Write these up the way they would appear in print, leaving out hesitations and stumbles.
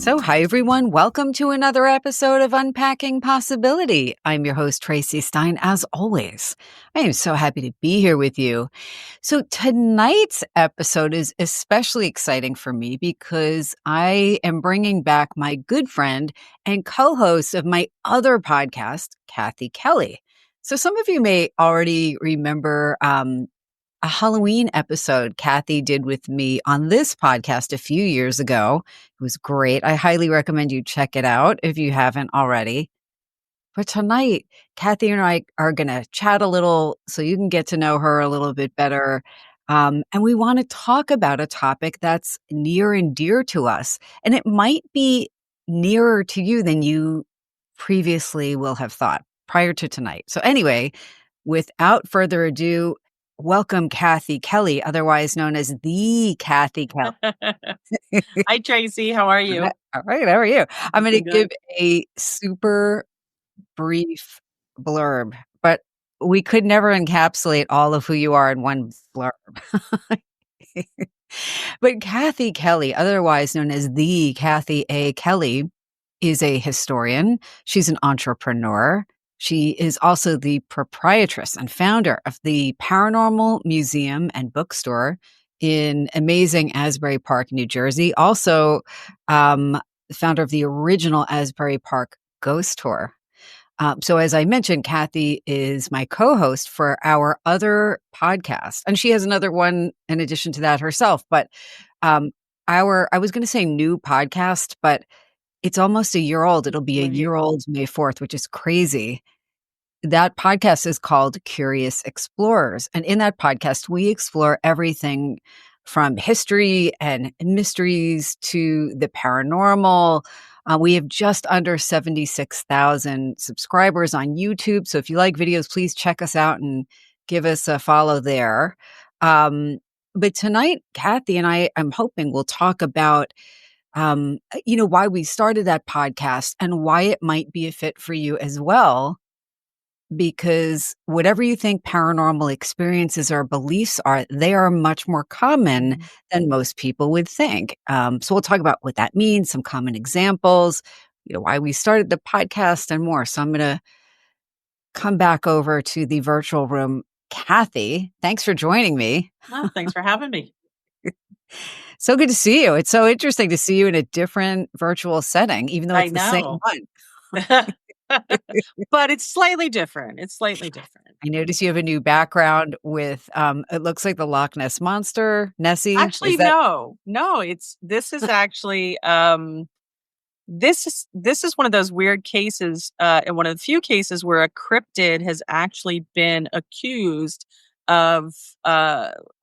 So, hi everyone. Welcome to another episode of Unpacking Possibility. I'm your host, Traci Stein, as always. I am so happy to be here with you. So, tonight's episode is especially exciting for me because I am bringing back my good friend and co host of my other podcast, Kathy Kelly. So, some of you may already remember a Halloween episode Kathy did with me on this podcast a few years ago. It was great. I highly recommend you check it out if you haven't already. But tonight, Kathy and I are going to chat a little so you can get to know her a little bit better. And we want to talk about a topic that's near and dear to us. And it might be nearer to you than you previously will have thought prior to tonight. So, anyway, without further ado, welcome Kathy Kelly, otherwise known as the Kathy Kelly. Hi, Tracy. How are you? All right. How are you? I'm going to Good. give a super brief blurb, but we could never encapsulate all of who you are in one blurb. But Kathy Kelly, otherwise known as the Kathy A. Kelly, is a historian. She's an entrepreneur. She is also the proprietress and founder of the Paranormal Museum and Bookstore in amazing Asbury Park, New Jersey. Also, founder of the original Asbury Park Ghost Tour. So as I mentioned, Kathy is my co-host for our other podcast, and she has another one in addition to that herself. But I was going to say new podcast, but it's almost a year old. It'll be a year old May 4th, which is crazy. That podcast is called Curious Explorers. And in that podcast, we explore everything from history and mysteries to the paranormal. We have just under 76,000 subscribers on YouTube. So if you like videos, please check us out and give us a follow there. But tonight, Kathy and I'm hoping we'll talk about why we started that podcast and why it might be a fit for you as well. Because whatever you think paranormal experiences or beliefs are, they are much more common than most people would think. So we'll talk about what that means, some common examples, why we started the podcast and more. So I'm going to come back over to the virtual room. Kathy, thanks for joining me. Oh, thanks for having me. So good to see you. It's so interesting to see you in a different virtual setting, even though it's the same one. But it's slightly different. I notice you have a new background with, it looks like the Loch Ness Monster, Nessie. Actually, no. This is actually, this is one of those weird cases, and one of the few cases where a cryptid has actually been accused of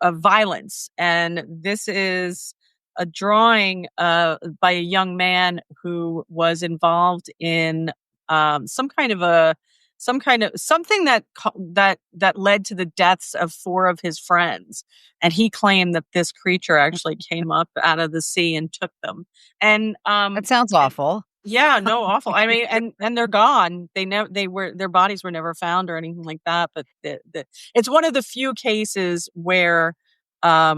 violence. And this is a drawing by a young man who was involved in something that led to the deaths of 4 of his friends. And he claimed that this creature actually came up out of the sea and took them. And that sounds awful. Yeah, no, awful. I mean, and they're gone. Their bodies were never found or anything like that. But it's one of the few cases where a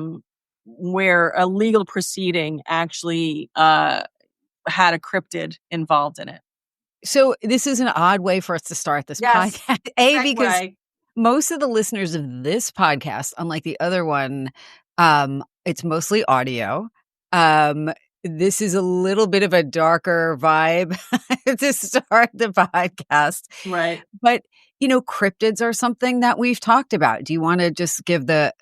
legal proceeding actually had a cryptid involved in it. So this is an odd way for us to start this podcast. Because most of the listeners of this podcast, unlike the other one, it's mostly audio. This is a little bit of a darker vibe to start the podcast. Right. But, cryptids are something that we've talked about. Do you want to just give the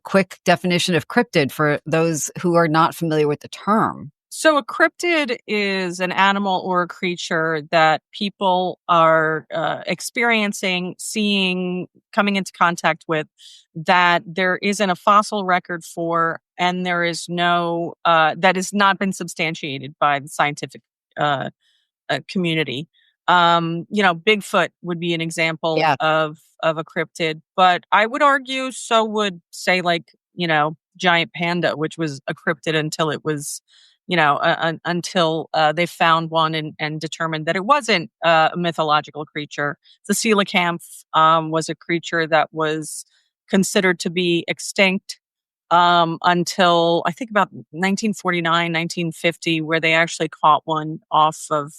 quick definition of cryptid for those who are not familiar with the term? So a cryptid is an animal or a creature that people are experiencing, seeing, coming into contact with, that there isn't a fossil record for, and there is no, that has not been substantiated by the scientific community. Bigfoot would be an example of a cryptid, but I would argue so would say giant panda, which was a cryptid until it was until they found one and determined that it wasn't a mythological creature. The coelacanth was a creature that was considered to be extinct until I think about 1949, 1950, where they actually caught one off of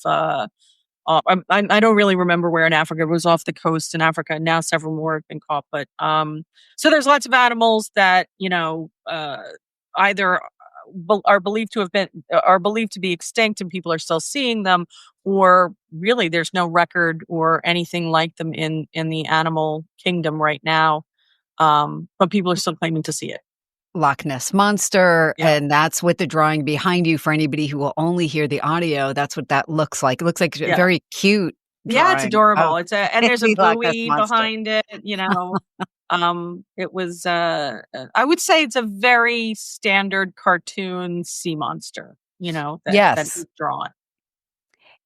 I don't really remember where in Africa. It was off the coast in Africa. Now several more have been caught, but so there's lots of animals that either are believed to have been are believed to be extinct, and people are still seeing them, or really there's no record or anything like them in the animal kingdom right now. But people are still claiming to see it. Loch Ness Monster, Yeah. and that's what the drawing behind you for anybody who will only hear the audio, that's what that looks like. It looks like a Yeah. very cute Yeah, it's drawing of adorable. It's a and there's a the Loch Ness buoy Monster. behind it, it was I would say it's a very standard cartoon sea monster, that Yes. is drawn.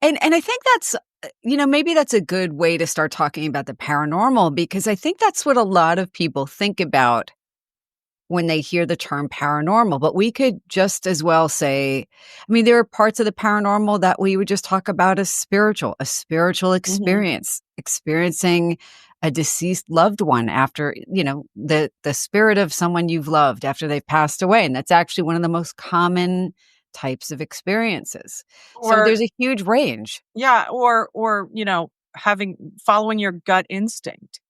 And I think that's, maybe that's a good way to start talking about the paranormal because I think that's what a lot of people think about when they hear the term paranormal, but we could just as well say, I mean, there are parts of the paranormal that we would just talk about as a spiritual Mhm. experience, experiencing a deceased loved one after, the spirit of someone you've loved after they've passed away. And that's actually one of the most common types of experiences. So Or there's a huge range. yeah, or having following your gut instinct.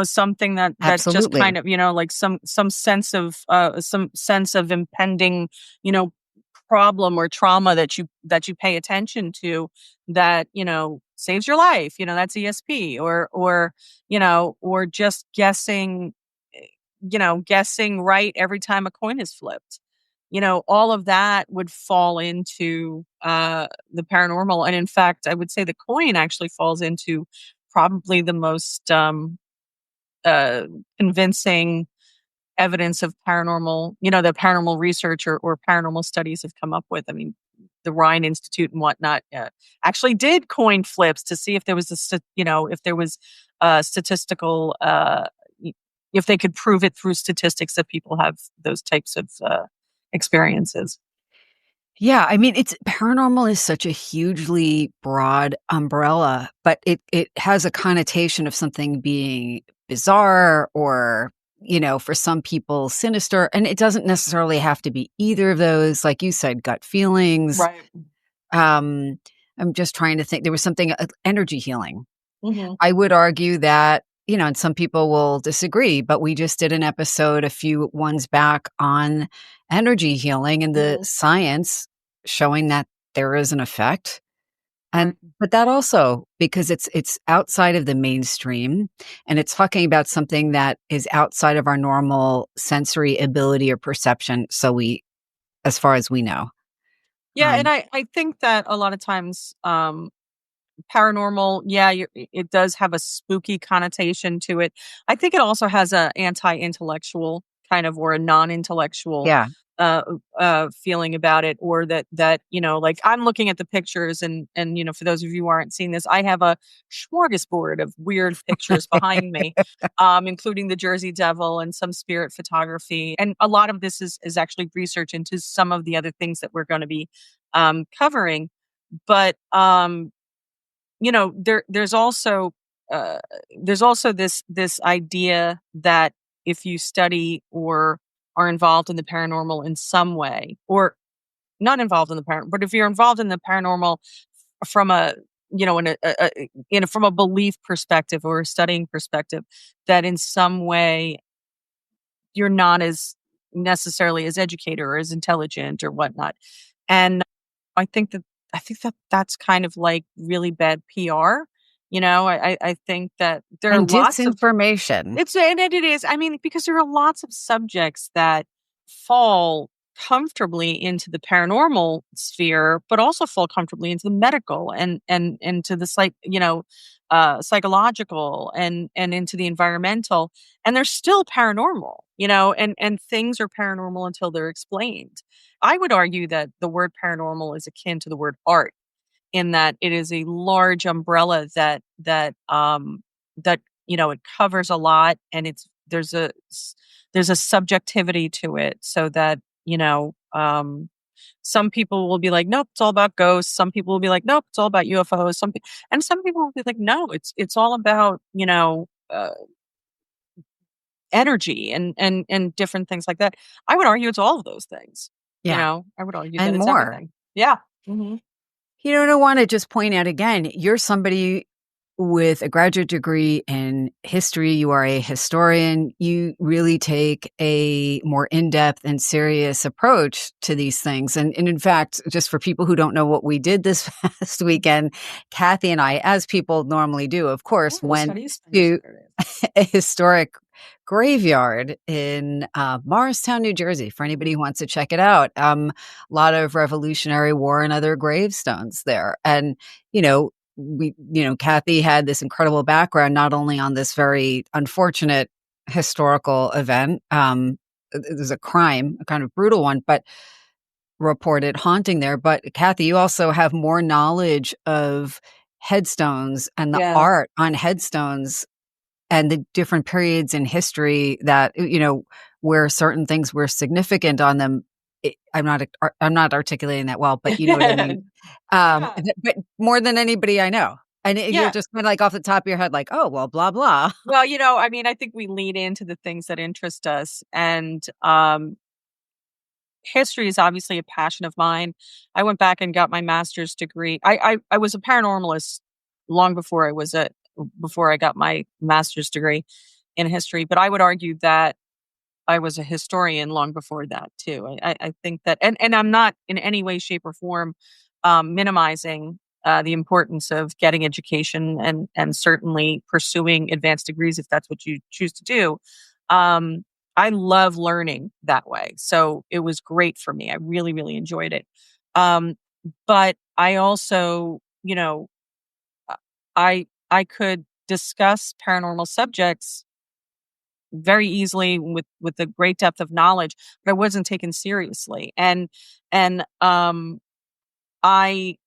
Something that just Absolutely. kind of, like some sense of impending, you know, problem or trauma that you pay attention to that, saves your life. That's ESP or just eh, guessing right every time a coin is flipped. All of that would fall into the paranormal. And in fact, I would say the coin actually falls into probably the most uh, convincing evidence of paranormal, that paranormal research or paranormal studies have come up with. I mean, the Rhine Institute and whatnot actually did coin flips to see if there was if there was statistical, y- if they could prove it through statistics that people have those types of experiences. Yeah, I mean, it's paranormal is such a hugely broad umbrella, but it has a connotation of something being bizarre or, for some people sinister, and it doesn't necessarily have to be either of those. Like you said, gut feelings. Right. Um, I'm just trying to think. There was something energy healing. Hmm. I would argue that, and some people will disagree, but we just did an episode a few ones back on energy healing and the Hmm. science showing that there is an effect. And Right. but that also because it's outside of the mainstream and it's talking about something that is outside of our normal sensory ability or perception. So we as far as we know. Yeah, and Um, I think that a lot of times paranormal, yeah, it does have a spooky connotation to it. I think it also has a anti-intellectual kind of or a non-intellectual yeah. uh feeling about it, or that like I'm looking at the pictures, and for those of you who aren't seeing this, I have a smorgasbord of weird pictures behind me, including the Jersey Devil and some spirit photography, and a lot of this is actually research into some of the other things that we're going to be covering. But there's also uh, this idea that if you study or are involved in the paranormal in some way, or not involved in the paranormal, but if you're involved in the paranormal from a from a belief perspective or a studying perspective, that in some way you're not as necessarily as educated or as intelligent or whatnot. And I think that that's kind of like really bad PR. I think that there are And lots of disinformation. it's and it is. I mean, because there are lots of subjects that fall comfortably into the paranormal sphere, but also fall comfortably into the medical and into the psychological and into the environmental, and they're still paranormal. And things are paranormal until they're explained. I would argue that the word paranormal is akin to the word art, in that it is a large umbrella that it covers a lot, and there's a subjectivity to it, so that some people will be like, nope, it's all about ghosts. Some people will be like, nope, it's all about UFOs. And some people will be like, no, it's all about energy and different things like that. I would argue it's all of those things. Yeah. I would argue that And it's more. everything. Yeah. Mhm. And I want to just point out again, you're somebody with a graduate degree in history. You are a historian. You really take a more in-depth and serious approach to these things. And in fact, just for people who don't know what we did this past weekend, Kathy and I, as people normally do, of course, Cool. So how went do you spend your to Saturdays? a historic graveyard in Morristown, New Jersey, for anybody who wants to check it out. A lot of Revolutionary War and other gravestones there. And, Kathy had this incredible background, not only on this very unfortunate historical event. It was a crime, a kind of brutal one, but reported haunting there. But Kathy, you also have more knowledge of headstones and the Yeah. art on headstones and the different periods in history that, where certain things were significant on them. I'm not articulating that well, but you know what I mean? Yeah. But more than anybody I know. And you're Yeah. just kinda like off the top of your head, like, "Oh, well, blah, blah." Well, I mean, I think we lean into the things that interest us, and history is obviously a passion of mine. I went back and got my master's degree. I was a paranormalist long before I got my master's degree in history, but I would argue that I was a historian long before that too. I think that, and I'm not in any way, shape, or form minimizing the importance of getting education and certainly pursuing advanced degrees if that's what you choose to do. Um, I love learning that way, so it was great for me. I really, really enjoyed it. Um, but I also, uh, I could discuss paranormal subjects very easily with a great depth of knowledge, but I wasn't taken seriously. And I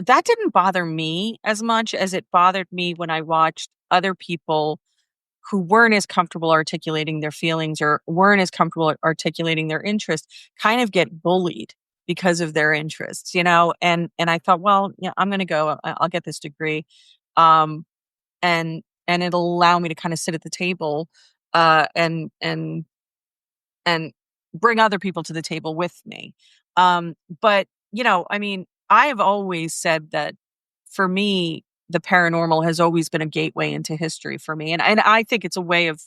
that didn't bother me as much as it bothered me when I watched other people who weren't as comfortable articulating their feelings or weren't as comfortable articulating their interests kind of get bullied because of their interests, and I thought, well, yeah, I'm going to go. I'll get this degree. Um, and it'll allow me to kind of sit at the table and bring other people to the table with me. But I mean, I have always said that for me, the paranormal has always been a gateway into history for me, and I think it's a way of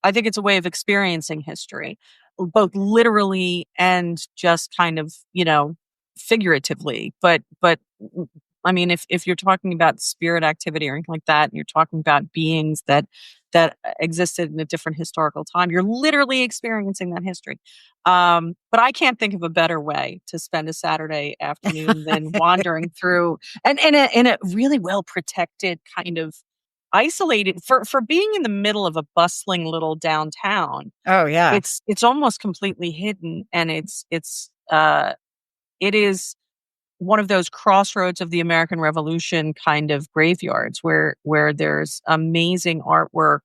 I think it's a way of experiencing history, both literally and just kind of, figuratively. But I mean, if you're talking about spirit activity or anything like that, and you're talking about beings that existed in a different historical time, you're literally experiencing that history. But I can't think of a better way to spend a Saturday afternoon than wandering through and in a really well protected kind of isolated for being in the middle of a bustling little downtown. Oh, yeah. It's almost completely hidden, and it is one of those crossroads of the American Revolution kind of graveyards where there's amazing artwork,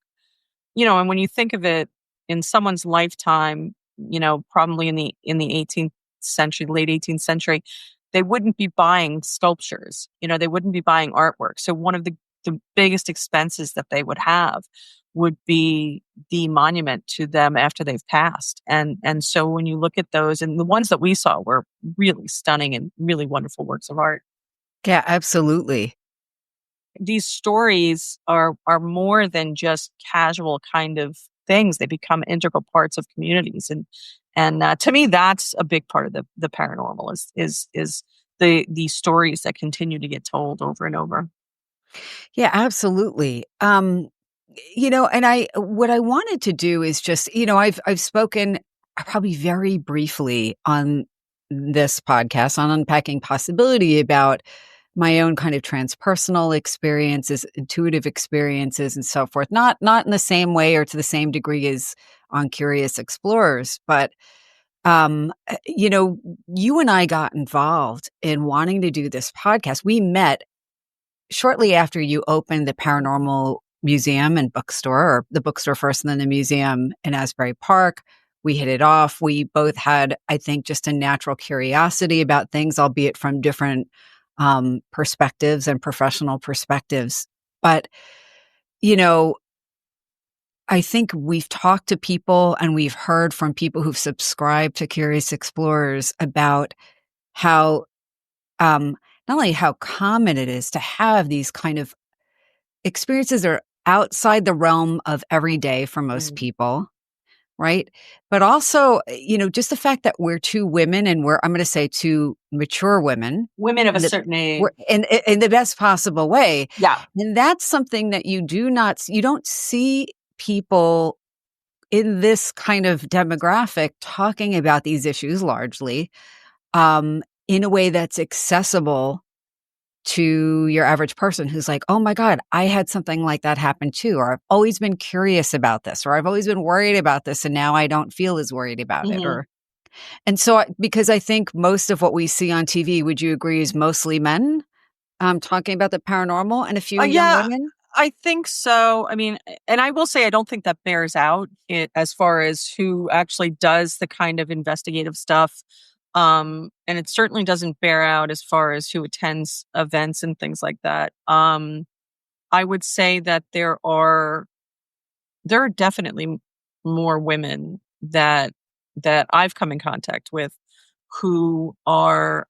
and when you think of it in someone's lifetime, probably in the 18th century, late 18th century, they wouldn't be buying sculptures, they wouldn't be buying artwork. So one of the biggest expenses that they would have would be the monument to them after they've passed. And so when you look at those, and the ones that we saw were really stunning and really wonderful works of art. Yeah, absolutely. These stories are more than just casual kind of things. They become integral parts of communities, and to me, that's a big part of the paranormal is the stories that continue to get told over and over. Yeah, absolutely. And what I wanted to do is just, I've spoken probably very briefly on this podcast on unpacking possibility about my own kind of transpersonal experiences, intuitive experiences and so forth. Not in the same way or to the same degree as on Curious Explorers, but you and I got involved in wanting to do this podcast. We met shortly after you opened the Paranormal Museum and bookstore, or the bookstore first and then the museum in Asbury Park. We hit it off. We both had, I think, just a natural curiosity about things, albeit from different perspectives and professional perspectives. But, you know, I think we've talked to people and we've heard from people who've subscribed to Curious Explorers about how, um, not only how common it is to have these kind of experiences that are outside the realm of every day for most Mhm. people, right? But also, just the fact that we're two women and I'm going to say two mature women Women of a and that certain age. we're in the best possible way. Yeah. And that's something that you don't see people in this kind of demographic talking about these issues largely, in a way that's accessible to your average person who's like, "Oh my god, I had something like that happen too," or "I've always been curious about this," or "I've always been worried about this and now I don't feel as worried about it," Mhm. or and so because I think most of what we see on TV, would you agree, is mostly men, talking about the paranormal and a few young Yeah, women? I think so. I mean, and I will say I don't think that bears out as far as who actually does the kind of investigative stuff. And it certainly doesn't bear out as far as who attends events and things like that. I would say that there are definitely more women that I've come in contact with who are,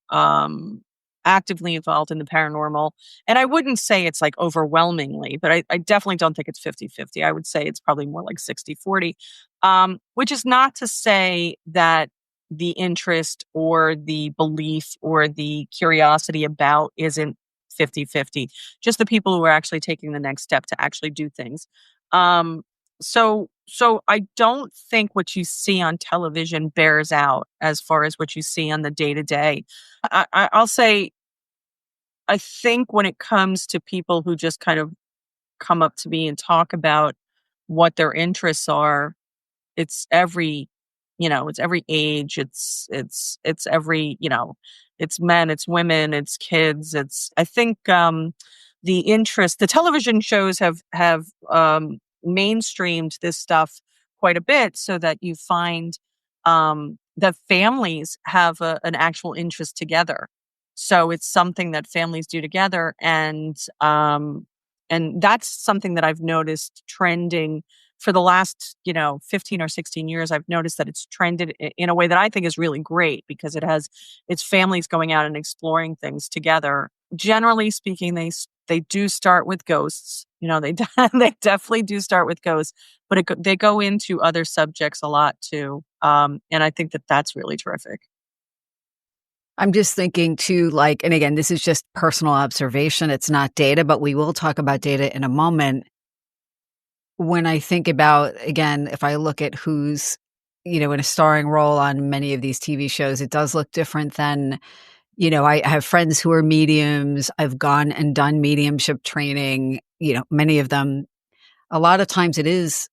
actively involved in the paranormal, and I wouldn't say it's, like, overwhelmingly, but I definitely don't think it's 50-50. I would say it's probably more like 60-40, which is not to say that the interest or the belief or the curiosity about isn't 50-50. Just the people who are actually taking the next step to actually do things. Um, so I don't think what you see on television bears out as far as what you see on the day to day. I'll say I think when it comes to people who just kind of come up to me and talk about what their interests are, it's every it's every age, it's every, it's men, it's women, it's kids, it's I think, the television shows have mainstreamed this stuff quite a bit so that you find, that families have an actual interest together. So it's something that families do together, and that's something that I've noticed trending for the last, 15 or 16 years. I've noticed that it's trended in a way that I think is really great because it's families going out and exploring things together. Generally speaking, they do start with ghosts. They they definitely do start with ghosts, but they go into other subjects a lot too. And I think that that's really terrific. I'm just thinking too, like, and again, this is just personal observation, it's not data, but we will talk about data in a moment. When I think about, again, if I look at who's, in a starring role on many of these TV shows, it does look different than, I have friends who are mediums. I've gone and done mediumship training, many of them. A lot of times it is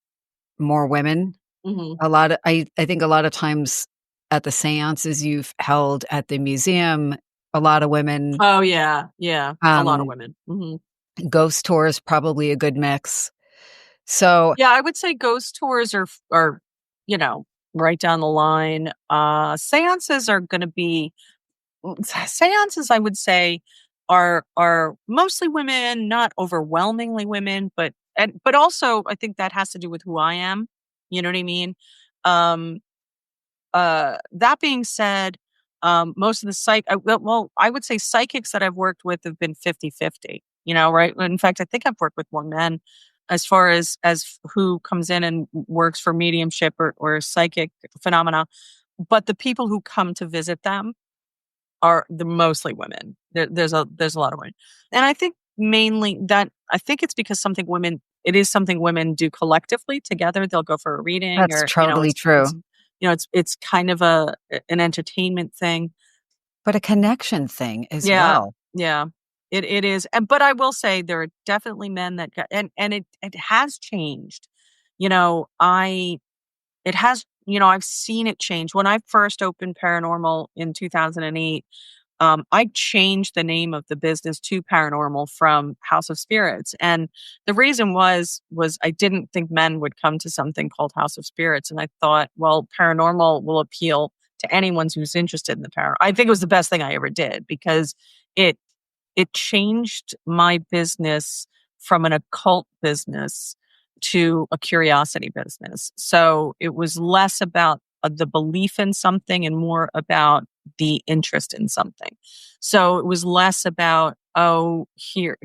more women. Mhm. I think a lot of times at the seances you've held at the museum, a lot of women. Oh yeah, yeah, a lot of Um, women. Mhm. Ghost tours, probably a good mix. So Yeah, I would say ghost tours are, you know, right down the line. Seances are gonna be seances, I would say, are mostly women, not overwhelmingly women, but also I think that has to do with who I am. You know what I mean? Um, that being said, most of the I would say psychics that I've worked with have been 50-50. Right? In fact, I think I've worked with more men as far as who comes in and works for mediumship or psychic phenomena. But the people who come to visit them are the mostly women. There's a lot of women, and I think mainly that I think it's because it is something women do collectively together. They'll go for a reading, that's or totally it's true, it's kind of an entertainment thing. but a connection thing as Yeah, well. yeah, it is. And but I will say there are definitely men that got, and it has changed. You know, I it has. I've seen it change. When I first opened Paranormal in 2008, I changed the name of the business to Paranormal from House of Spirits, and the reason was I didn't think men would come to something called House of Spirits, and I thought, well, paranormal will appeal to anyone who's interested in the power. I think it was the best thing I ever did because it it changed my business from an occult business to a curiosity business. So it was less about the belief in something and more about the interest in something. So it was less about, oh, here,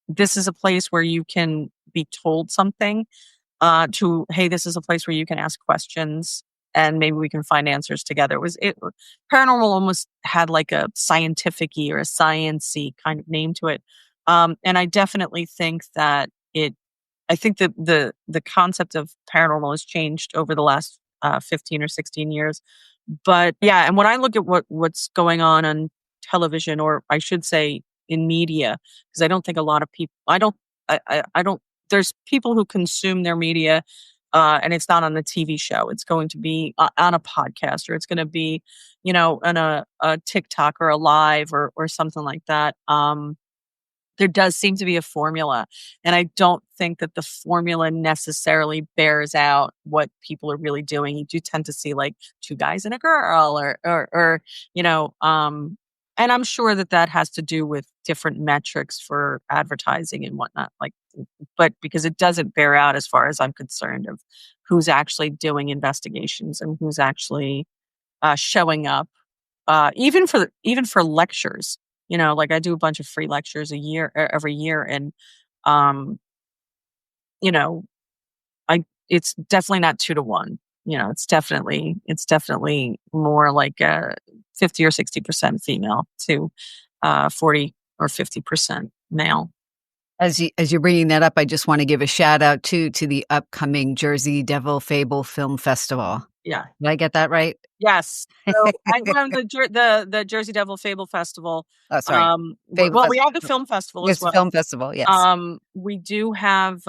this is a place where you can be told something, to, hey, this is a place where you can ask questions and maybe we can find answers together. Paranormal almost had like a scientific-y or a science-y kind of name to it. And I definitely think that I think that the concept of paranormal has changed over the last 15 or 16 years. But yeah, and when I look at what's going on television, or I should say in media, because I don't think a lot of people, I don't, there's people who consume their media, and it's not on a TV show. It's going to be on a podcast, or it's going to be, on a TikTok or a live or something like that. There does seem to be a formula. And I don't think that the formula necessarily bears out what people are really doing. You do tend to see like two guys and a girl or and I'm sure that that has to do with different metrics for advertising and whatnot. But because it doesn't bear out as far as I'm concerned of who's actually doing investigations and who's actually showing up, even for lectures. Like I do a bunch of free lectures every year, and um, you know, I it's definitely not 2 to 1. It's definitely more like 50 or 60% female to 40 or 50% male. As you're bringing that up, I just want to give a shout out to the upcoming Jersey Devil Fable Film Festival. Yeah. Did I get that right? Yes. So I run the Jersey Devil Fable Festival. Oh, sorry. Fable Well, we Festival. have the film festival as It's a well. film festival, yes. We do have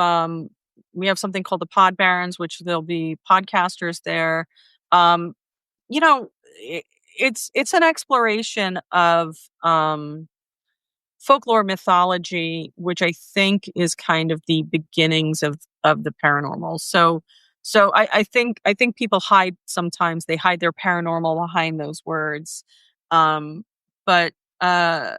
we have something called the Pod Barons, which there'll be podcasters there. Um, you know, I it's an exploration of folklore mythology, which I think is kind of the beginnings of the paranormal. So I think people sometimes they hide their paranormal behind those words. Um, but I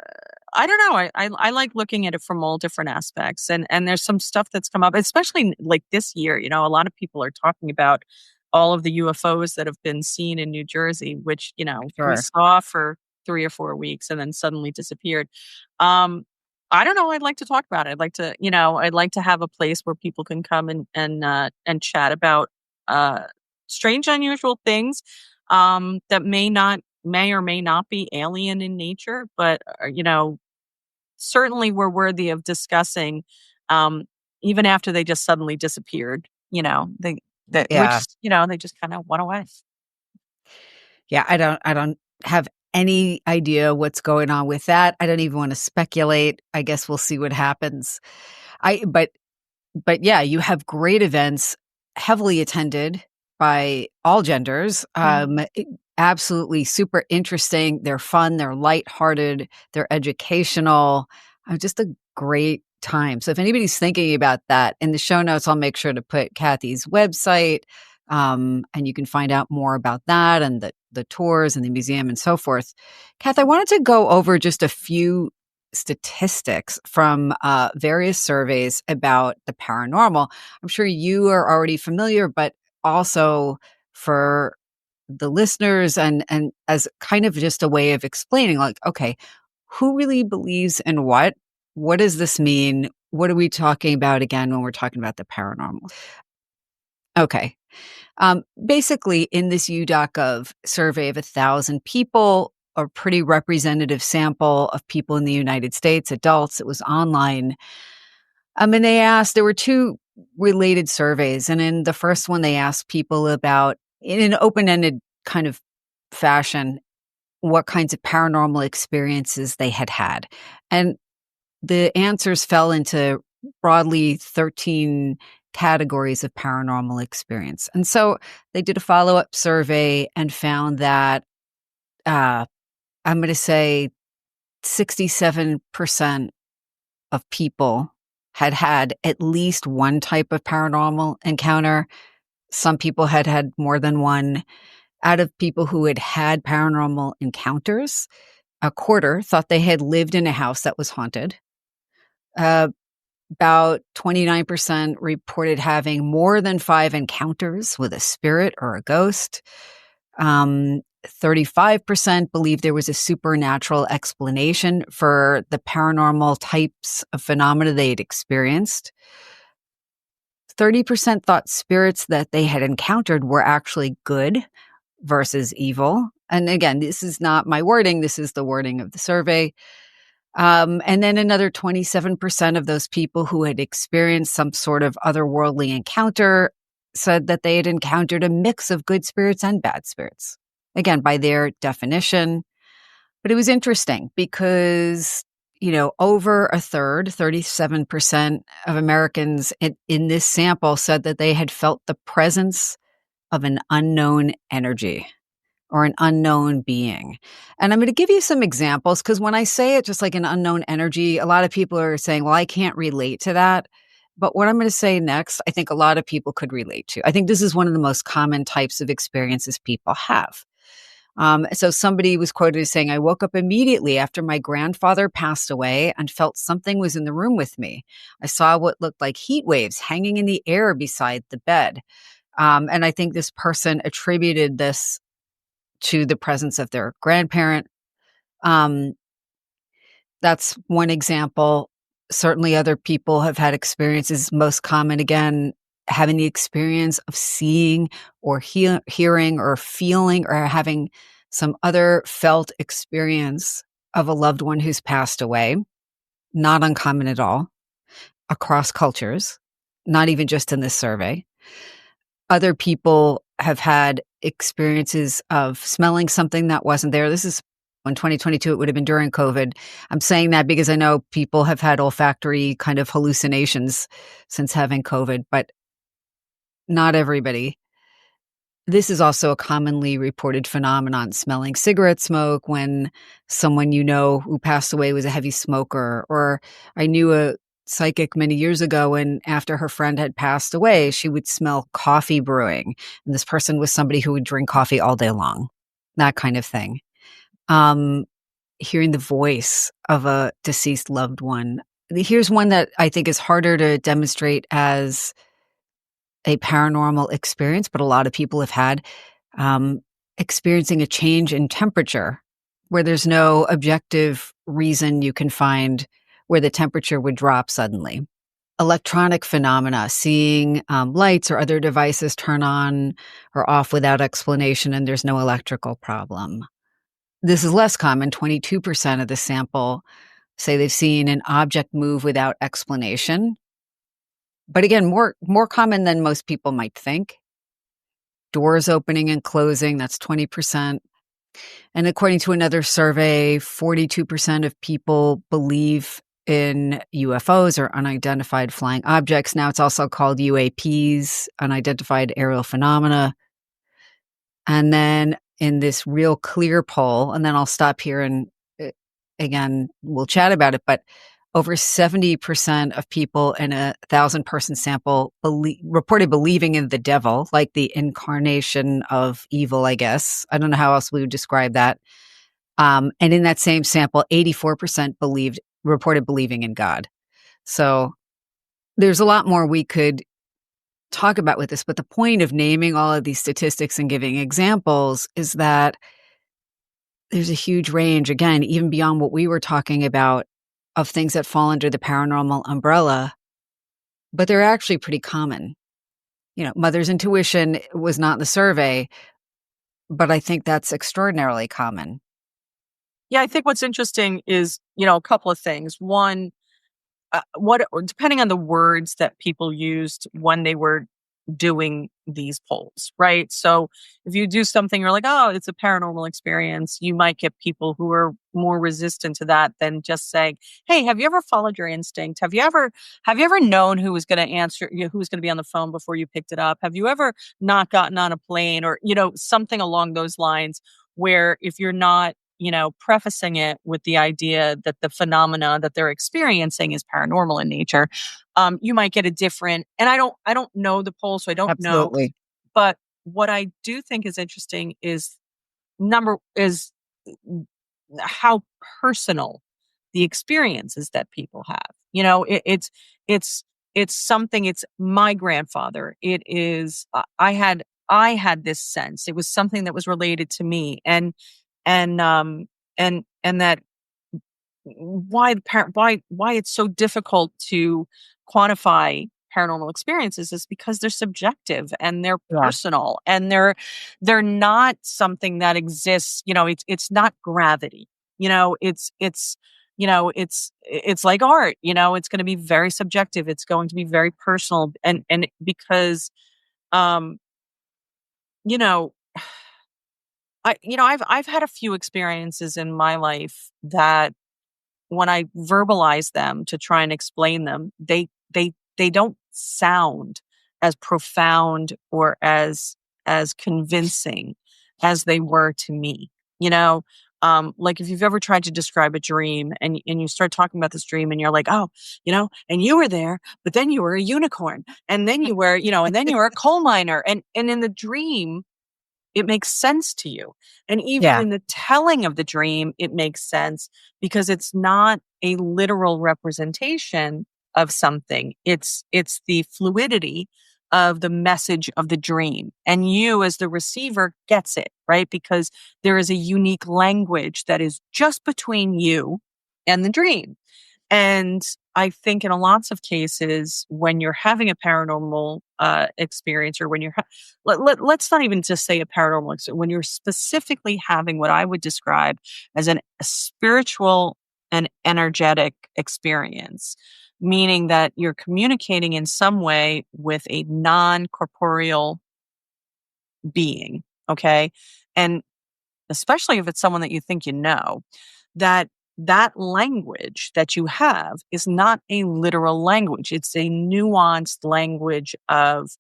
don't know. I like looking at it from all different aspects, and there's some stuff that's come up, especially like this year. A lot of people are talking about all of the UFOs that have been seen in New Jersey, which we Sure. saw for 3 or 4 weeks and then suddenly disappeared. Um, I don't know. I'd like to talk about it. I'd like to have a place where people can come and chat about uh, strange, unusual things that may or may not be alien in nature, but certainly were worthy of discussing, um, even after they just suddenly disappeared. Yeah. They just kind of went away. Yeah, I don't have any idea what's going on with that. I don't even want to speculate. I guess we'll see what happens. I but yeah, you have great events, heavily attended by all genders. Absolutely super interesting. They're fun, they're lighthearted, they're educational. Just a great time. So if anybody's thinking about that, in the show notes, I'll make sure to put Kathy's website, and you can find out more about that and the tours and the museum and so forth. Kath, I wanted to go over just a few statistics from various surveys about the paranormal. I'm sure you are already familiar, but also for the listeners and as kind of just a way of explaining, like, okay, who really believes in what? What does this mean? What are we talking about again when we're talking about the paranormal? Okay. Basically, in this U.gov survey of 1,000 people, a pretty representative sample of people in the United States, adults, it was online. And there were two related surveys. And in the first one, they asked people about, in an open ended kind of fashion, what kinds of paranormal experiences they had had. And the answers fell into broadly 13 categories of paranormal experience. And so they did a follow-up survey and found that I'm going to say 67% of people had had at least one type of paranormal encounter. Some people had had more than one. Out of people who had had paranormal encounters, a quarter thought they had lived in a house that was haunted. About 29% reported having more than 5 encounters with a spirit or a ghost. 35% believe there was a supernatural explanation for the paranormal types of phenomena they'd experienced. 30% thought spirits that they had encountered were actually good versus evil. And again, this is not my wording, this is the wording of the survey. And then another 27% of those people who had experienced some sort of otherworldly encounter said that they had encountered a mix of good spirits and bad spirits. Again, by their definition. But it was interesting because, over a third, 37% of Americans in this sample said that they had felt the presence of an unknown energy or an unknown being. And I'm going to give you some examples because when I say it, just like an unknown energy, a lot of people are saying, well, I can't relate to that. But what I'm going to say next, I think a lot of people could relate to. I think this is one of the most common types of experiences people have. So somebody was quoted as saying, I woke up immediately after my grandfather passed away and felt something was in the room with me. I saw what looked like heat waves hanging in the air beside the bed. And I think this person attributed this to the presence of their grandparent. Um, that's one example. Certainly, other people have had experiences. Most common, again, having the experience of seeing or hearing or feeling or having some other felt experience of a loved one who's passed away. Not uncommon at all across cultures, not even just in this survey. Other people have had experiences of smelling something that wasn't there. This is in 2022, it would have been during COVID. I'm saying that because I know people have had olfactory kind of hallucinations since having COVID, but not everybody. This is also a commonly reported phenomenon, smelling cigarette smoke when someone who passed away was a heavy smoker. Or I knew a psychic many years ago, and after her friend had passed away, she would smell coffee brewing. And this person was somebody who would drink coffee all day long, that kind of thing. Um, Hearing the voice of a deceased loved one. Here's one that I think is harder to demonstrate as a paranormal experience, but a lot of people have had experiencing a change in temperature where there's no objective reason you can find where the temperature would drop suddenly. Electronic phenomena, seeing lights or other devices turn on or off without explanation, and there's no electrical problem. This is less common. 22% of the sample say they've seen an object move without explanation. But again, more common than most people might think. Doors opening and closing, that's 20%. And according to another survey, 42% of people believe in UFOs or unidentified flying objects. Now it's also called UAPs, unidentified aerial phenomena. And then in this real clear poll, and then I'll stop here and again, we'll chat about it, but over 70% of people in a 1,000-person sample reported believing in the devil, like the incarnation of evil, I guess. I don't know how else we would describe that. And in that same sample, 84% reported believing in God. So there's a lot more we could talk about with this, but the point of naming all of these statistics and giving examples is that there's a huge range, again, even beyond what we were talking about, of things that fall under the paranormal umbrella, but they're actually pretty common. Mother's intuition was not in the survey, but I think that's extraordinarily common. Yeah, I think what's interesting is, a couple of things. One, what depending on the words that people used when they were doing these polls, right? So if you do something, you're like, oh, it's a paranormal experience, you might get people who are more resistant to that than just saying, hey, have you ever followed your instinct? Have you ever known who was going to answer, who was going to be on the phone before you picked it up? Have you ever not gotten on a plane, or, something along those lines, where if you're not prefacing it with the idea that the phenomena that they're experiencing is paranormal in nature, you might get a different. And I don't know the poll, so I don't know. Absolutely. But what I do think is interesting is how personal the experiences that people have. It's It's it's something. It's my grandfather. It is. I had this sense. It was something that was related to me, and that why it's so difficult to quantify paranormal experiences is because they're subjective and they're Yeah. personal, and they're not something that exists. It's not gravity. It's like art. It's going to be very subjective. It's going to be very personal, and because um you know I've had a few experiences in my life that when I verbalize them to try and explain them, they don't sound as profound or as convincing as they were to me. You know, like if you've ever tried to describe a dream and you start talking about this dream and you're like, oh, and you were there, but then you were a unicorn, and then you were, and then you were a coal miner, and in the dream it makes sense to you. And even Yeah. in the telling of the dream, it makes sense because it's not a literal representation of something. It's the fluidity of the message of the dream. And you as the receiver gets it, right? Because there is a unique language that is just between you and the dream. And I think in a lots of cases, when you're having a paranormal experience, or when let's not even just say a paranormal experience, when you're specifically having what I would describe as a spiritual and energetic experience, meaning that you're communicating in some way with a non corporeal being, okay? And especially if it's someone that you think that that language that you have is not a literal language. It's a nuanced language of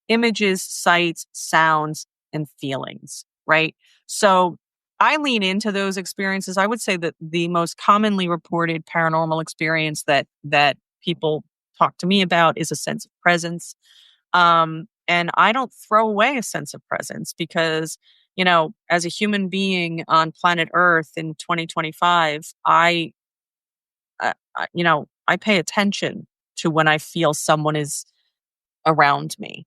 images, sights, sounds, and feelings, right? So I lean into those experiences. I would say that the most commonly reported paranormal experience that people talk to me about is a sense of presence. And I don't throw away a sense of presence because, as a human being on planet Earth in 2025, I pay attention to when I feel someone is around me.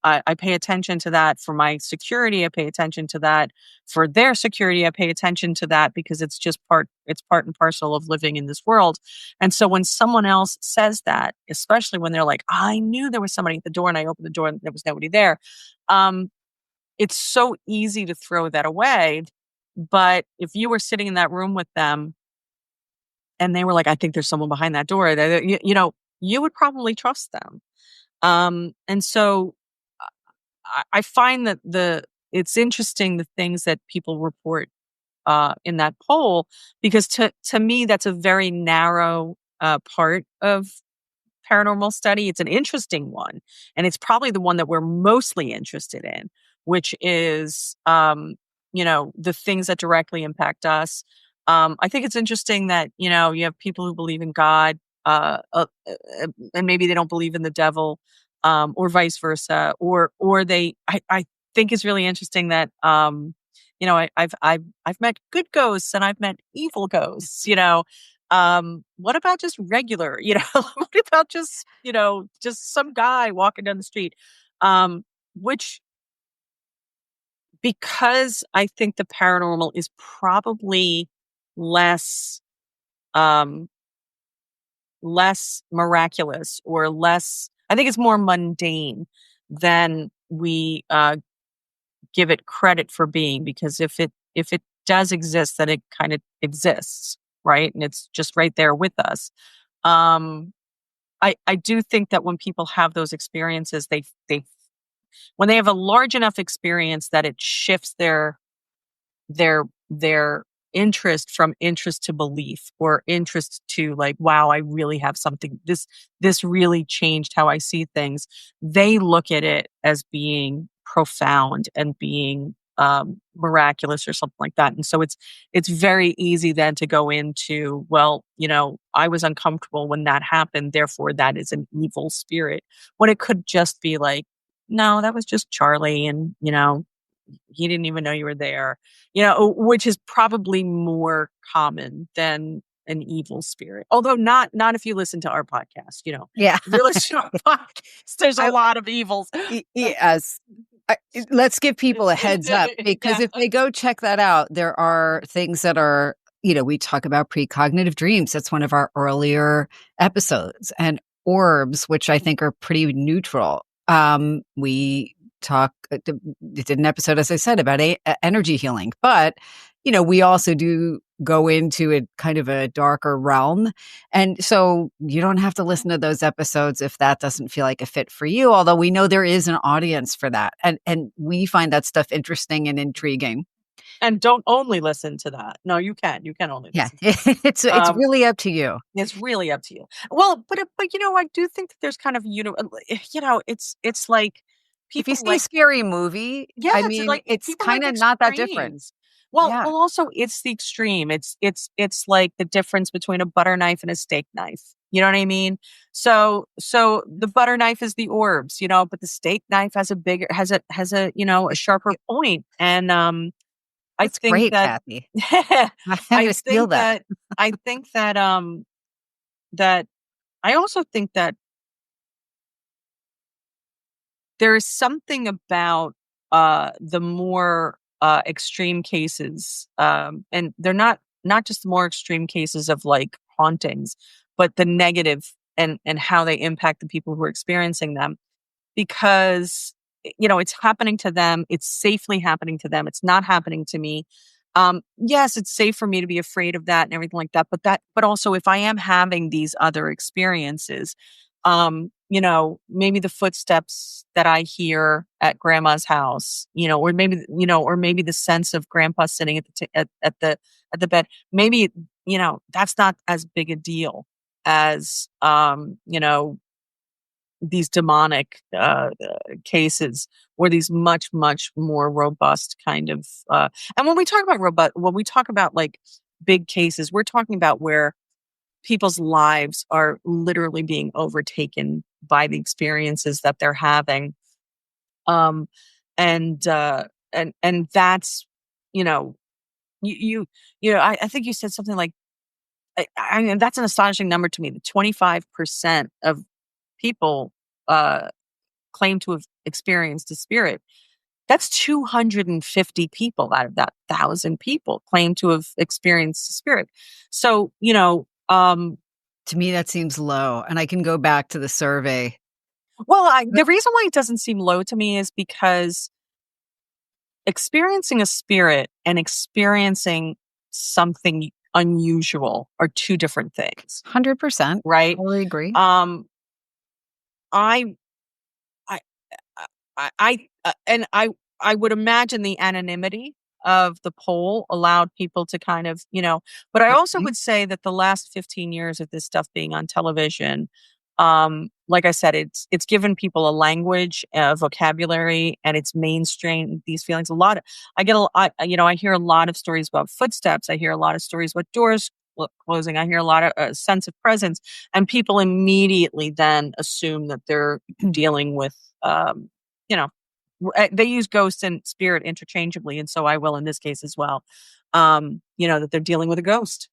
I pay attention to that for my security. I pay attention to that for their security. I pay attention to that because it's part and parcel of living in this world. And so when someone else says that, especially when they're like, I knew there was somebody at the door and I opened the door and there was nobody there. Um, it's so easy to throw that away. But if you were sitting in that room with them and they were like, I think there's someone behind that door, you would probably trust them. And so I find that it's interesting the things that people report in that poll, because to me that's a very narrow part of paranormal study. It's an interesting one, and it's probably the one that we're mostly interested in, which is the things that directly impact us. I think it's interesting that you have people who believe in God, and maybe they don't believe in the devil, or vice versa, or they. I think it's really interesting that I've met good ghosts and I've met evil ghosts. What about just regular, what about just some guy walking down the street? Which, because I think the paranormal is probably less, um, less miraculous, or less, I think it's more mundane than we, give it credit for being, because if it does exist, then it kind of exists, right? And it's just right there with us. Um, I do think that when people have those experiences, they when they have a large enough experience that it shifts their interest from interest to belief, or interest to like, wow, I really have something, this really changed how I see things. They look at it as being profound and being miraculous or something like that. And so it's very easy then to go into, well, I was uncomfortable when that happened, therefore that is an evil spirit, when it could just be like, no, that was just Charlie, and he didn't even know you were there, which is probably more common than an evil spirit. Although not if you listen to our podcast, you know. Yeah. If you listen to our podcast, there's a I lot of evils. yes. Let's give people a heads up, because Yeah. if they go check that out, there are things that are, we talk about precognitive dreams. That's one of our earlier episodes, and orbs, which I think are pretty neutral. We did an episode, as I said, about energy healing, but we also do go into a kind of a darker realm. And so you don't have to listen to those episodes if that doesn't feel like a fit for you, although we know there is an audience for that. And we find that stuff interesting and intriguing. And don't only listen to that. No, you can. You can only Yeah. listen to that. It's really up to you. It's really up to you. Well, but I do think that there's kind of it's like If you people see a like scary movie, yeah, I it's mean, like it's people like kind of not that different. extremes. Well, Yeah. also it's the extreme. It's like the difference between a butter knife and a steak knife. You know what I mean? So the butter knife is the orbs, but the steak knife has a a sharper point. And I That's think great, that Kathy. I'm I going to steal think that. that I think that that I also think that there is something about the more extreme cases, and they're not just the more extreme cases of like hauntings, but the negative and how they impact the people who are experiencing them, because it's happening to them, it's safely happening to them, it's not happening to me. Yes, it's safe for me to be afraid of that and everything like that, but also if I am having these other experiences, maybe the footsteps that I hear at grandma's house, or maybe the sense of grandpa sitting at the bed, maybe that's not as big a deal as these demonic cases, or these much much more robust kind of and when we talk about like big cases, we're talking about where people's lives are literally being overtaken by the experiences that they're having. um and that's you know I think you said something like, I mean, that's an astonishing number to me, that 25% of people uh claim to have experienced a spirit. That's 250 people out of that 1,000 people claim to have experienced a spirit. So, To me, that seems low. And I can go back to the survey. well, the reason why it doesn't seem low to me is because experiencing a spirit and experiencing something unusual are two different things, 100%. right? Totally agree. Um, I, I, and I would imagine the anonymity of the poll allowed people to kind of, but I also Agree. would say that the last 15 years of this stuff being on television, like I said, it's given people a language, a vocabulary, and it's mainstream these feelings. I get I hear a lot of stories about footsteps. I hear a lot of stories about doors closing. I hear a lot of sense of presence, and people immediately then assume that they're dealing with, you know, they use ghost and spirit interchangeably, and so I will in this case as well. That they're dealing with a ghost.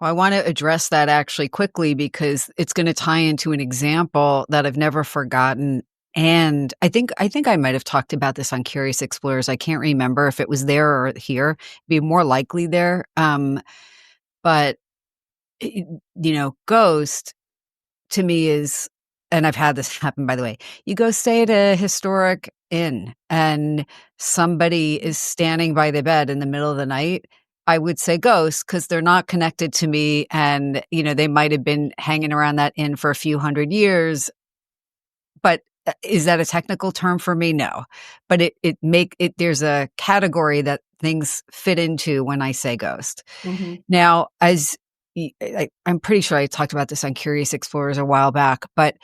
Well, I want to address that actually quickly, because it's going to tie into an example that I've never forgotten. And I think I might have talked about this on Curious Explorers. I can't remember if it was there or here. It'd be more likely there. But ghost to me is, and I've had this happen, by the way. You go stay at a historic inn and somebody is standing by the bed in the middle of the night. I would say ghosts, because they're not connected to me, and they might have been hanging around that inn for a few hundred years. But is that a technical term for me? No. But there's a category that things fit into when I say ghost. Mhm. Now, I'm pretty sure I talked about this on Curious Explorers a while back, but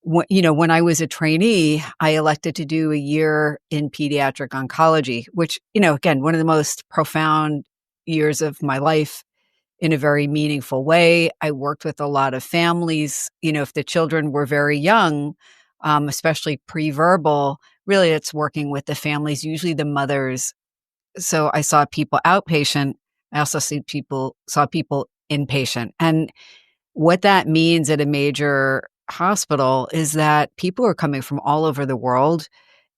when I was a trainee, I elected to do a year in pediatric oncology, which, again, one of the most profound years of my life in a very meaningful way. I worked with a lot of families. If the children were very young, especially pre-verbal, really it's working with the families, usually the mothers. So I saw people outpatient. I also saw people inpatient. And what that means at a major hospital is that people are coming from all over the world,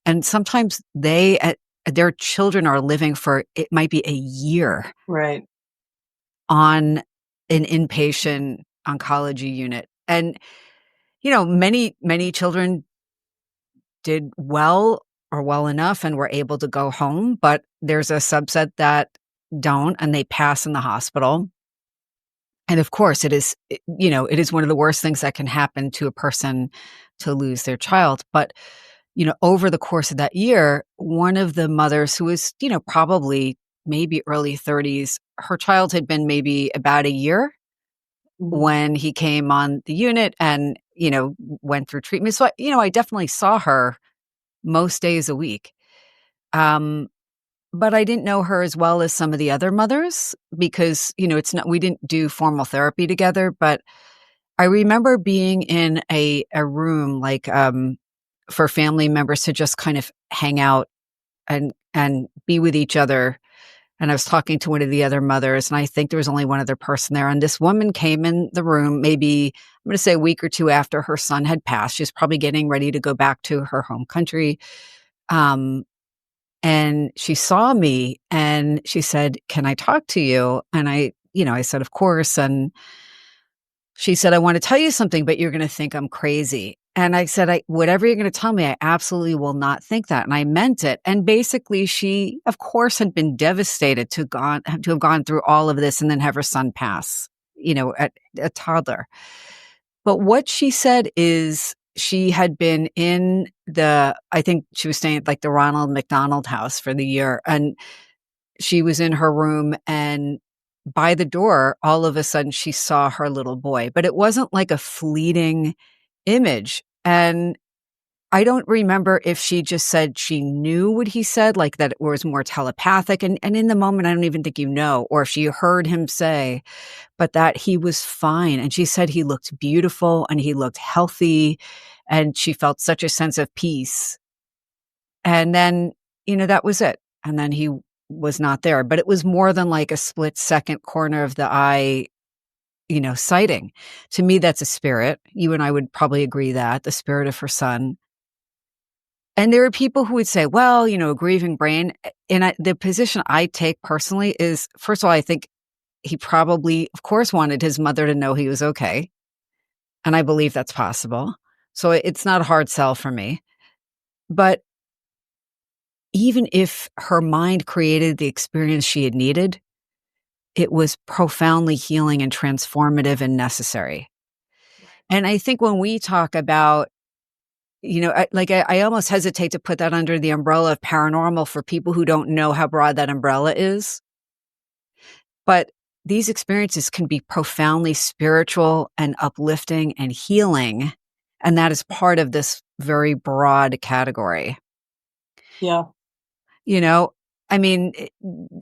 and sometimes their children are living for, it might be a year Right. on an inpatient oncology unit. And, many children did well or well enough and were able to go home, but there's a subset that don't and they pass in the hospital. And of course, it is one of the worst things that can happen to a person to lose their child. But, over the course of that year, one of the mothers who was, probably maybe early 30s, her child had been maybe about a year Mhm. when he came on the unit and, went through treatment. So, I definitely saw her most days a week. Um, but I didn't know her as well as some of the other mothers because, we didn't do formal therapy together, but I remember being in a room like, for family members to just kind of hang out and be with each other. And I was talking to one of the other mothers, and I think there was only one other person there. And this woman came in the room, maybe I'm going to say a week or two after her son had passed. She's probably getting ready to go back to her home country. Um, and she saw me and she said, "Can I talk to you?" And I said, "Of course." And she said, "I want to tell you something, but you're going to think I'm crazy." And I said, "Whatever you're going to tell me, I absolutely will not think that." And I meant it. And basically, she, of course, had been devastated to have gone through all of this and then have her son pass, at a toddler. But what she said is she had been I think she was staying at like the Ronald McDonald House for the year. And she was in her room, and by the door, all of a sudden she saw her little boy, but it wasn't like a fleeting image. And I don't remember if she just said she knew what he said, like that it was more telepathic. And in the moment, I don't even think or if she heard him say, but that he was fine. And she said he looked beautiful and he looked healthy. And she felt such a sense of peace. And then, that was it. And then he was not there, but it was more than like a split second corner of the eye, sighting. To me, that's a spirit. You and I would probably agree that the spirit of her son. And there are people who would say, well, a grieving brain. And the position I take personally is, first of all, I think he probably, of course, wanted his mother to know he was okay. And I believe that's possible. So it's not a hard sell for me. But even if her mind created the experience she had needed, it was profoundly healing and transformative and necessary. Right. And I think when we talk about, I almost hesitate to put that under the umbrella of paranormal for people who don't know how broad that umbrella is. But these experiences can be profoundly spiritual and uplifting and healing. And that is part of this very broad category. Yeah. You know, I mean,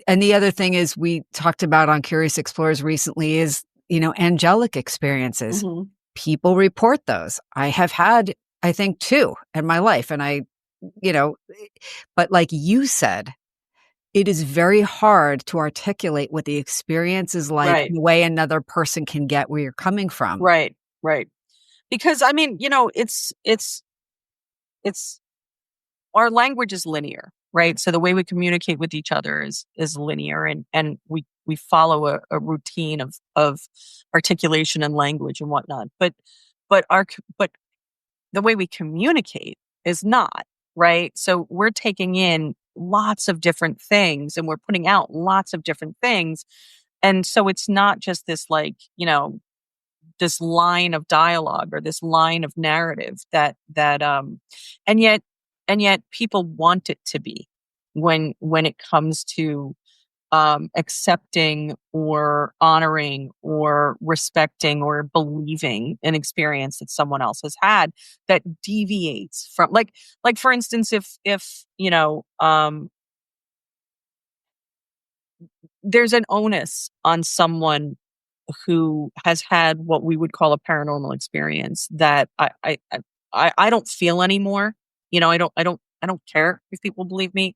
and the other thing is we talked about on Curious Explorers recently is, angelic experiences. Mhm. People report those. I have had, I think, two in my life. And you know, but like you said, it is very hard to articulate what the experience is like, Right. the way another person can get where you're coming from. Right. Right. Because I mean, it's our language is linear, right? So the way we communicate with each other is linear, and we follow a routine of articulation and language and whatnot. But the way we communicate is not, right? So we're taking in lots of different things and we're putting out lots of different things. And so it's not just this like, this line of dialogue or this line of narrative that and yet people want it to be when it comes to accepting or honoring or respecting or believing an experience that someone else has had that deviates from like for instance if there's an onus on someone who has had what we would call a paranormal experience that I don't feel anymore. I don't care if people believe me.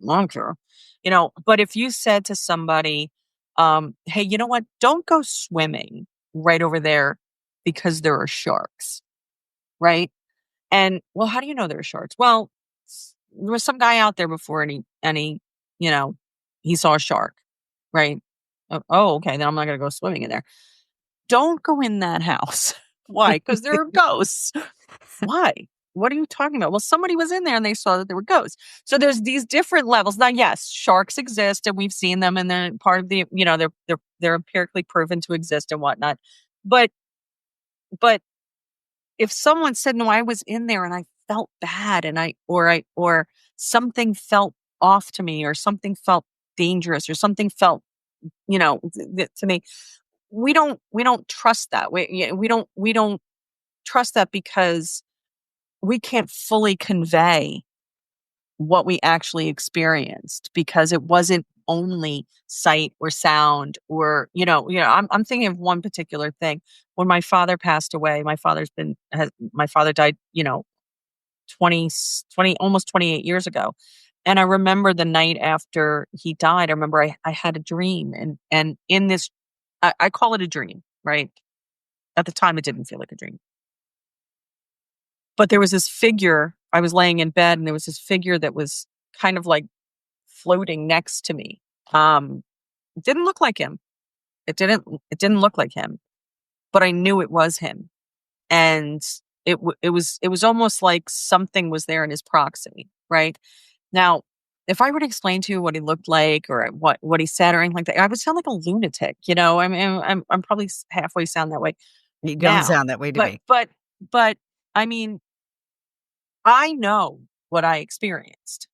I don't care. But if you said to somebody, Hey, you know what? Don't go swimming right over there because there are sharks, right? And well, how do you know there are sharks? Well, there was some guy out there before, and he, you know, he saw a shark, right? Oh, okay. Then I'm not going to go swimming in there. Don't go in that house. Why? Because there are ghosts. Why? What are you talking about? Well, somebody was in there and they saw that there were ghosts. So there's these different levels. Now, yes, sharks exist and we've seen them and they're part of the, they're empirically proven to exist and whatnot. But but if someone said, "No, I was in there and I felt bad and or something felt off to me or something felt dangerous or something felt, to me," we don't trust that. We don't trust that because we can't fully convey what we actually experienced because it wasn't only sight or sound or I'm thinking of one particular thing. When my father passed away, my father died 20 20 almost 28 years ago. And I remember the night after he died, I remember I had a dream, and in this, I call it a dream, right? At the time it didn't feel like a dream. But there was this figure. I was laying in bed and there was this figure that was kind of like floating next to me. It didn't look like him. It didn't look like him, but I knew it was him. And it was almost like something was there in his proximity, right? Now, if I were to explain to you what he looked like or what he said or anything like that, I would sound like a lunatic, I mean, I'm probably halfway sound that way You don't now. sound that way to But me. but but I mean, I know what I experienced.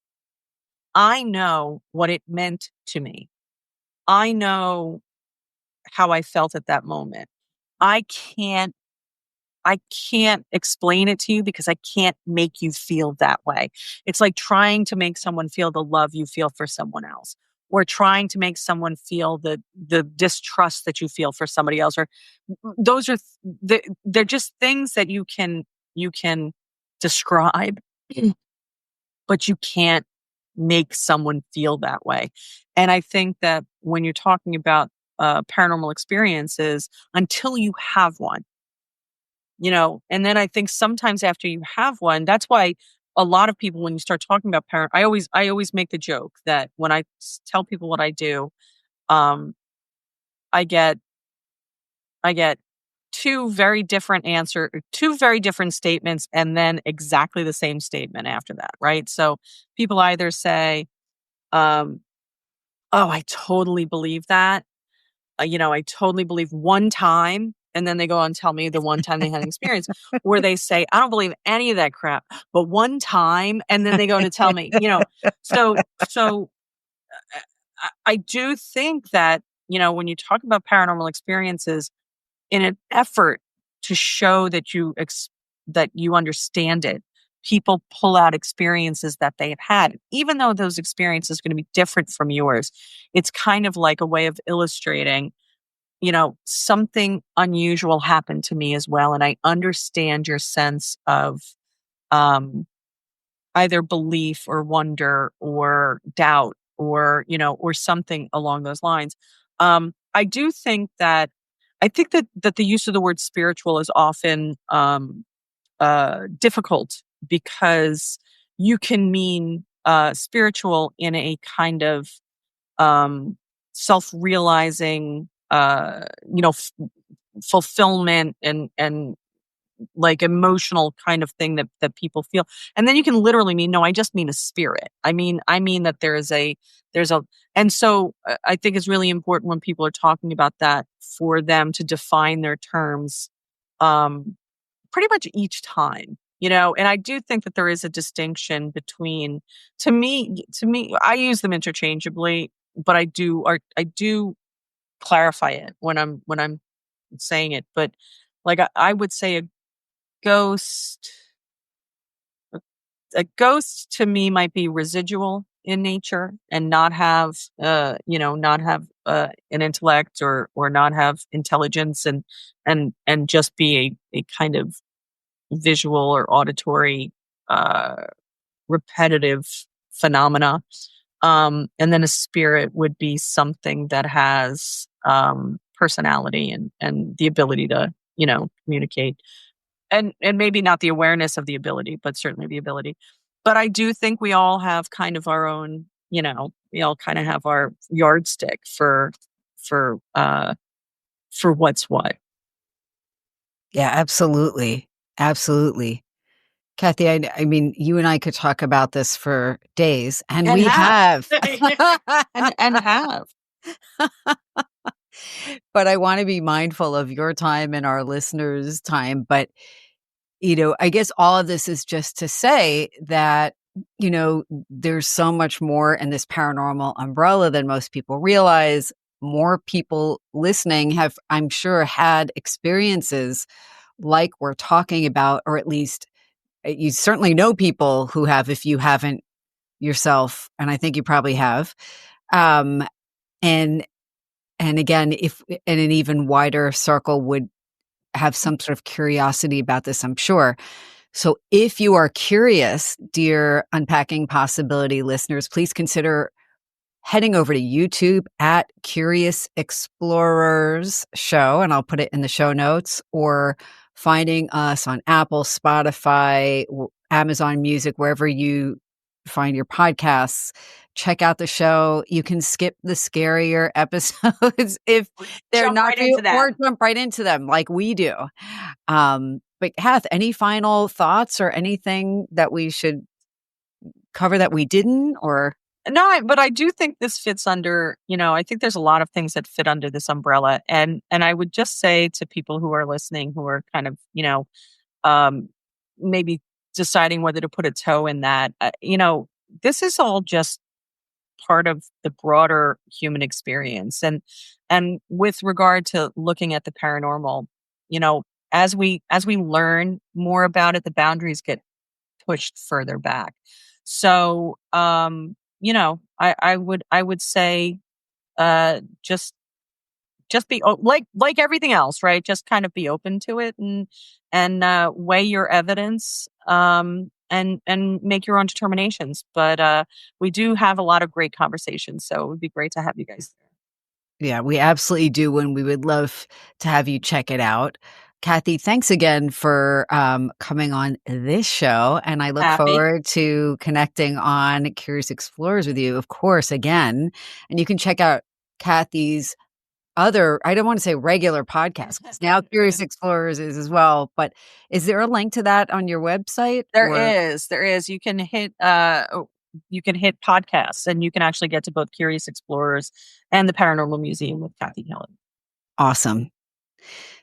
I know what it meant to me. I know how I felt at that moment. I can't I can't explain it to you because I can't make you feel that way. It's like trying to make someone feel the love you feel for someone else, or trying to make someone feel the distrust that you feel for somebody else. Or those are they're just things that you can describe, but you can't make someone feel that way. And I think that when you're talking about paranormal experiences, until you have one, and then I think sometimes after you have one, that's why a lot of people, when you start talking about I always make the joke that when I tell people what I do, um, I get, I get two very different statements, and then exactly the same statement after that, right? So people either say, um, "Oh, I totally believe that," I totally believe one time, and then they go on and tell me the one time they had an experience, or they say, I don't believe any of that crap, but one time, and then they go to tell me, so I do think that, when you talk about paranormal experiences, in an effort to show that you understand it, people pull out experiences that they have had, even though those experiences are going to be different from yours. It's kind of like a way of illustrating, something unusual happened to me as well. And I understand your sense of um, either belief or wonder or doubt or something along those lines. I do think that I think that the use of the word spiritual is often difficult because you can mean spiritual in a kind of um, self-realizing, fulfillment and like emotional kind of thing that people feel. And then you can literally mean, no, I just mean a spirit. I mean that there's a and so I think it's really important when people are talking about that for them to define their terms um pretty much each time. And I do think that there is a distinction between, to me, I use them interchangeably, but I do clarify it when I'm saying it. But like I would say ghost a ghost to me might be residual in nature and not have an intellect or not have intelligence and just be a kind of visual or auditory uh repetitive phenomena. And then a spirit would be something that has personality and the ability to, communicate. And maybe not the awareness of the ability, but certainly the ability. But I do think we all have kind of our own, we all kind of have our yardstick for what's what. Yeah, absolutely. Absolutely. Kathy, I mean, you and I could talk about this for days, and And we have. have. And have. But I want to be mindful of your time and our listeners' time. But, I guess all of this is just to say that, there's so much more in this paranormal umbrella than most people realize. More people listening have, I'm sure, had experiences like we're talking about, or at least you certainly know people who have, if you haven't yourself, and I think you probably have. Um, and and again, if in an even wider circle would have some sort of curiosity about this, I'm sure. So if you are curious, dear Unpacking Possibility listeners, please consider heading over to YouTube at Curious Explorers Show, and I'll put it in the show notes, or finding us on Apple, Spotify, Amazon Music, wherever you find your podcasts. Check out the show. You can skip the scarier episodes if they're Jump not right for you, into that. or jump right into them like we do. But Kath, any final thoughts or anything that we should cover that we didn't, or? No, but I do think this fits under, I think there's a lot of things that fit under this umbrella. And I would just say to people who are listening, who are kind of, um, maybe deciding whether to put a toe in that, this is all just part of the broader human experience. And with regard to looking at the paranormal, as we learn more about it, the boundaries get pushed further back. So, I would say, just be like everything else, right? Just kind of be open to it and weigh your evidence, and make your own determinations. But we do have a lot of great conversations, so it would be great to have you guys there. Yeah, we absolutely do, and we would love to have you check it out. Kathy, thanks again for coming on this show, and I look Happy. forward to connecting on Curious Explorers with you, of course, again. And you can check out Kathy's other, I don't want to say regular podcast, 'cause now Curious Explorers is as well, but is there a link to that on your website, or? There is. You can hit podcasts, and you can actually get to both Curious Explorers and the Paranormal Museum with Kathy Helen. Awesome.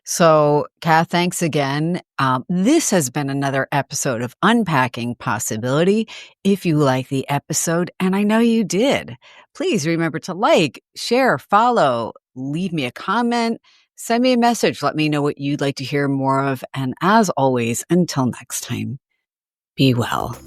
So, Kath, thanks again. This has been another episode of Unpacking Possibility. If you like the episode, and I know you did, please remember to like, share, follow, leave me a comment, send me a message. Let me know what you'd like to hear more of. And as always, until next time, be well.